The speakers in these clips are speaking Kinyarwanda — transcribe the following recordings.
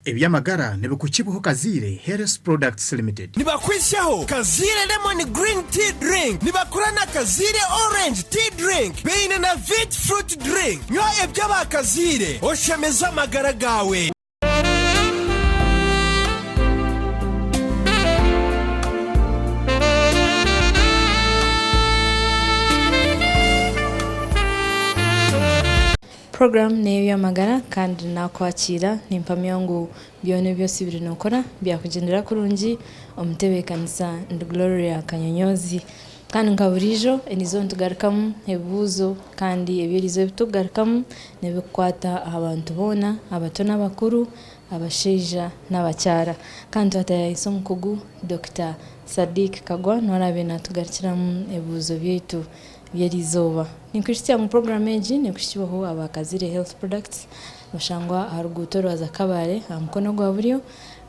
Ebyamagara ne bukukibuho Kazire Health Products Limited. Nibakwishaho Kazire Lemon Green Tea Drink. Nibakurana Kazire Orange Tea Drink. Beine na Vit Fruit Drink. Nywa ebyaba Kazire. Oshemeza amagara gawe. Program neyo yamagara kandi nakwakira nimpamya yangu byone byose biri nokora byakugendera kurungi omutebe kanisa and Gloria Kanyonyozi kandi nkaburijo enizo ntugarukamu ebuzo kandi ebyerizo bitugarukamu nebikwata abantu bona abato n'abakuru abasheja n'abakyara kandi atayiso mukugu Dr. Sadik Kagwa norabe natugarukiramu ebuzo byetu byerizoba nikwishitya mu program eji nikwishyibaho abakazire Health Products bashangwa harugutoro za kabare amukono gwa buryo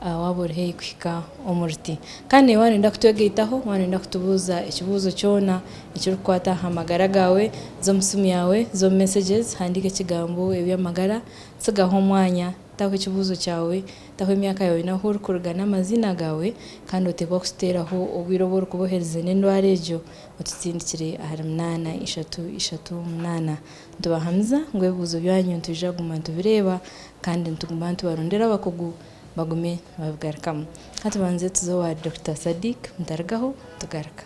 waborhe kwika omurti kandi warinda kutwegeitaho warinda kutubuza ikibuzo cyona ikirukwata hamagara gawe zo musumu yawe zo messages handike kigambo ebyamagara sigaho mwanya taho ikibuzo cyawe taho imyaka yawe naho urukurugana amazina gawe kandi uteba kusteraho obwiroboro kubohereze n'indwara ejo ututsindikire aharimnana 338 ntubahamza ngwe buzo byanyu ntujaguma tubireba kandi ntuguma ntubarondera bakugu bagume bavugarkamo hati banze tuzo wa Dr. Sadik mtaragaho tugaraka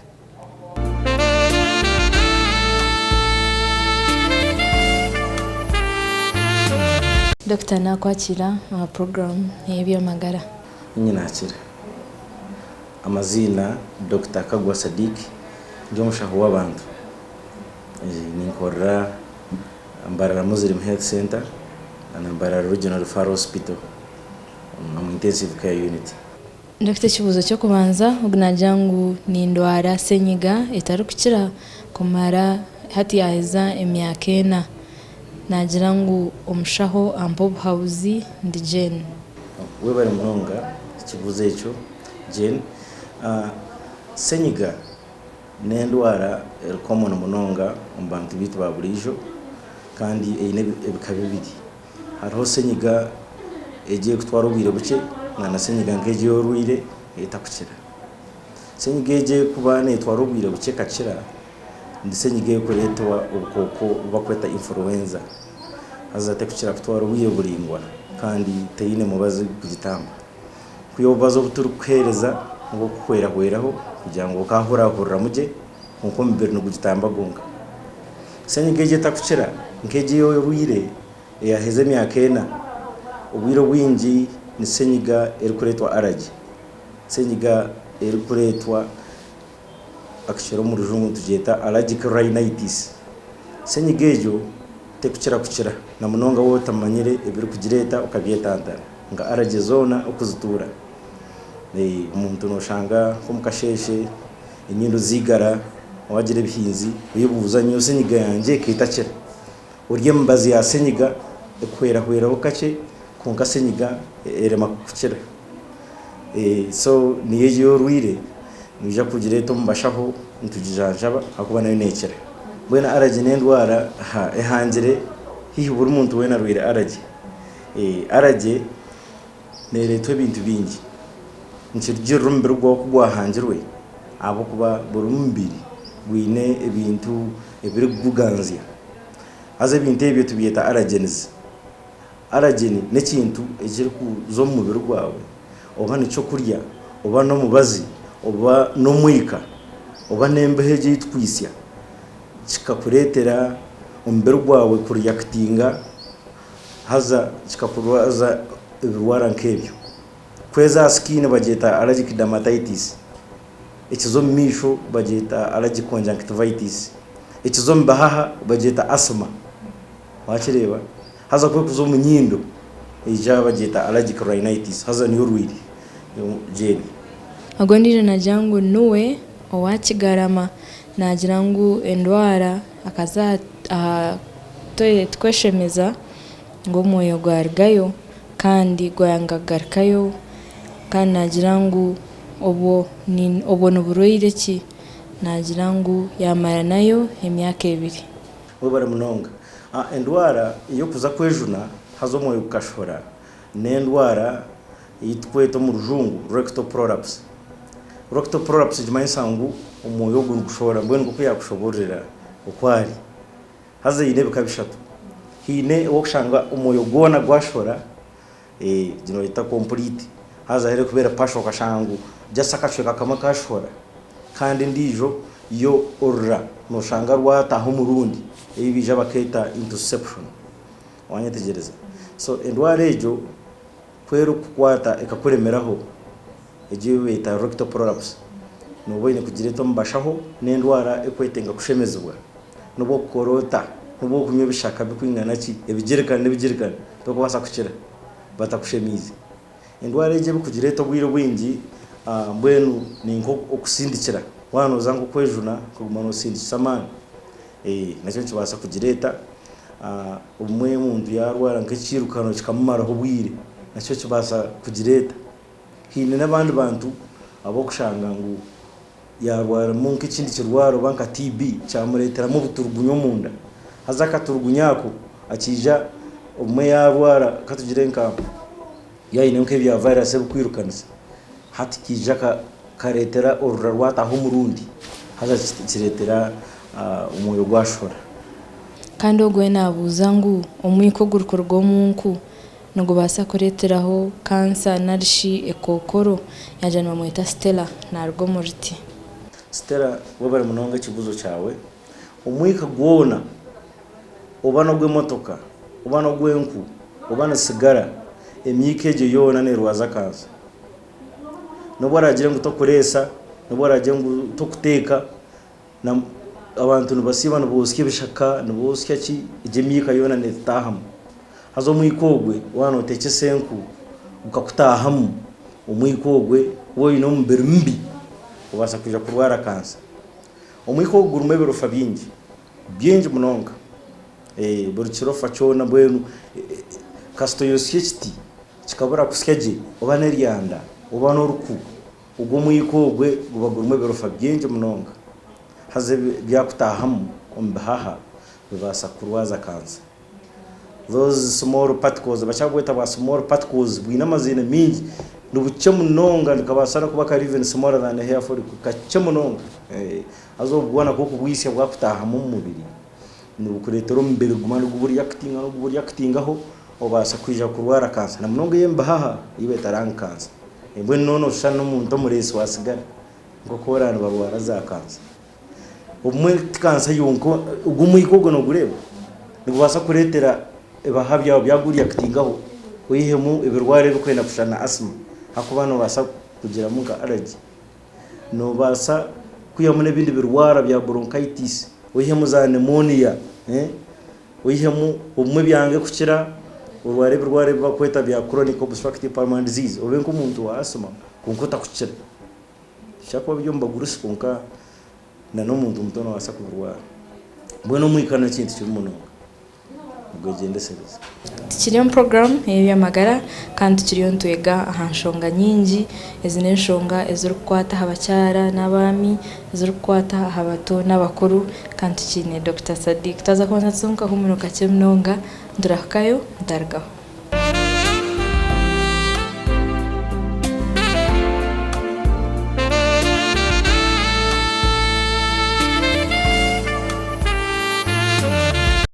Dr. nakwakira program y'ebyamagara nyinakira amazina Dr. Kagwa Sadik ndio mushaho w'abantu ninkora Mbarara Muslim Health Center na Mbarara Regional Referral Hospital mu intensive care unit. Dr. Kibuzo cyo kubanza ubnajangu ni ndwara senyiga itarukira kumara hati yaheza emyakena nagira ngo omushaho ambob house ndi Jane we bari munonga kibuze ico Jane senyiga nendwara common munonga umbantu bitu baburijo kandi eine ebikabibiri hariho senyiga egiye kutwara ubwire buke na senyiga ngeje yoruire etakukira senyiga egiye kubane etwara ubwire buke kakira ndi senyiga yokuretwa ubukoko bakweta influenza azate kukira kutwara ubwire buringwa kandi teyine mubazi kugitamba kuyobazo buturukereza ngo kwera-kweraho kugira ngo kahora muje nko mbere no kugitamba gonga senyiga egiye takukira ngeje yoruire yaheze myakena ubwiro bwinji ni senyiga erikuretwa allergy senyiga erikuretwa akishero mu rujungu tujeta allergic rhinitis senyiga ejo tekukira na munonga wo tamanyire ebiri kugireta ukabyetantana nga allergy zona ukuzitura umuntu noshanga ko mukasheshe inyindo zigara wagire bihinzi uyibuza nyo senyiga yanje kitakira urye mbazi ya senyiga ekwera-kweraho kake kunga senyiga erema kukira so niye yoruire nija kugireto mbashaho ntujijajaba akuba nayo nekira bwena allergy nendwara ehangire hihi buri muntu wena ruire allergy neretwe bintu bingi nkirije rumbiro gwo kugwahangirwe abo kuba buri mbiri gwine ebintu ebiri guganzia aze bintu ebyo tubiyeta allergen nekintu ekiri kuzo mu mubiri gwawe oba nico kurya oba no mubazi oba no mwika oba nembeheje yitwisya kikakuretera umubiri gwawe kureactinga haza kikakurwaza ibirwara nkebyo kweza skin bageta allergic dermatitis ekizo misho bageta allergic conjunctivitis ekizo mbahaha bageta asthma wakireba haza kwe kuzo munyindo ija bageta allergic rhinitis haza ni urwiri Jane agondire najangu nuwe owakigarama nagirangu endwara akaza tweshemeza ngo moyo gwargayo kandi gwayangagarkayo kandi nagirangu obo nuburoire ki nagirangu yamara nayo emyaka 2 we bara munonga endwara iyo kuza kwejuna hazo moyo kashora nendwara yitkweta mu rujungu rectal prolapse. Rectal prolapse jimanyisa ngu umwoyo gushobora mbwene ko yakushoborera ukwari haze yine bikabishatu hine wokushanga umwoyo gona gwashora gino yita complete haza here kubera pasho kashangu jasakashwe kama kashora kandi ndijo yo orra no shanga rwataho murundi ibija baketa interception wanyetegereza so endware ejo kwero kukwata ekakuremeraho ejo bita rectal prolapse noboine kugire to mbashaho n'endwara ekwetenga kushemezwa nubo korota nubo kunyo bishaka bikwingana ki ebigerekana to kwasa kukira batakushemize endwara eje bikugire to bwiro bwingi mbwenu ninko okusindikira wano zangu kwejuna kuguma no sindikisa man nacyo kibasa kugireta umwe muntu yarwara nk'ikirukano kikamumara hobwire nacyo kibasa kugireta hine n'abandi bantu abo kushanga ngo yarwara mu nk'ikindi kirwaro banka TB cyamuretera mu buturgunyo munda hazakaturgunyako akija umwe yarwara katugire nka yayine nke bya virus ebukwirukanisa hati kijaka karetera urarwata ho murundi haza kiretera umwoyo gwashora kandi ogwe nabuza ngu omwiko gurukorwa munku nugo basa kureteraho cancer narishi ekokoro yajana mwita Stella narwo muriti Stella wabare munonga kibuzo cyawe umwika gwona ubana gw'emotoka ubana gw'enku ubana sigara emyikeje yona nerwaza kanza nubwo aragira ngo tokuresa nubwo aragira ngo tokuteka na abantu nubasiba nubosike bishaka nubosike ki ijemyika yona netahamu hazo mwikogwe wano teke senku ukakutahamu umwikogwe woyi no mbere mbi ubasa kuja kurwara kansa umwikogwe urumebero fabingi byinji munonga buri kirofa cyona mbwenu kastoyositi kikabura kuskeje ubane ryanda ubano ruku ubwo mwikogwe gubagurumwe berofa byinje munonga haze byakutahamu ombahaha bibasa kurwaza kansa those small particles bachagweta ba small particles bwina mazina mingi nubuce munonga ndikabasana kuba ka even smaller than hair follicle kace munonga azo bwana ko kubwisya bwakutahamu mu mubiri nubukuretero mbere gumana guburi yakitingaho obasa kwija kurwara kansa na munonga yembahaha ibe taranga kansa ebwe nono shano muntu muresi wasigara ngo korana barwara za kansa umwe kansa yonko ugumwikogo no gureba nibasa kuretera ebahabya byaguriya kitingaho uyihemu ibirware bikwenda kushana asma hakubano basa kugira muka allergy no basa kuyamune bindi birwara bya bronchitis uyihemu za pneumonia uyihemu umwe byange kukira urware bakweta bya chronic obstructive pulmonary disease obenko umuntu wa asma kunkota kukira shako byomba gurusi kunka na no muntu mutono wasa kurwara bweno mwikana kintu cy'umuntu ubwegende service tukiriyo program y'amagara kandi tukiriyo ntwega ahanshonga nyingi ezine nshonga ezurukwata habacyara n'abami ezurukwata habato n'abakuru kandi tukine Dr. Sadiq taza kubanza tsumka humuro kake mnonga ndurakayo ndargaho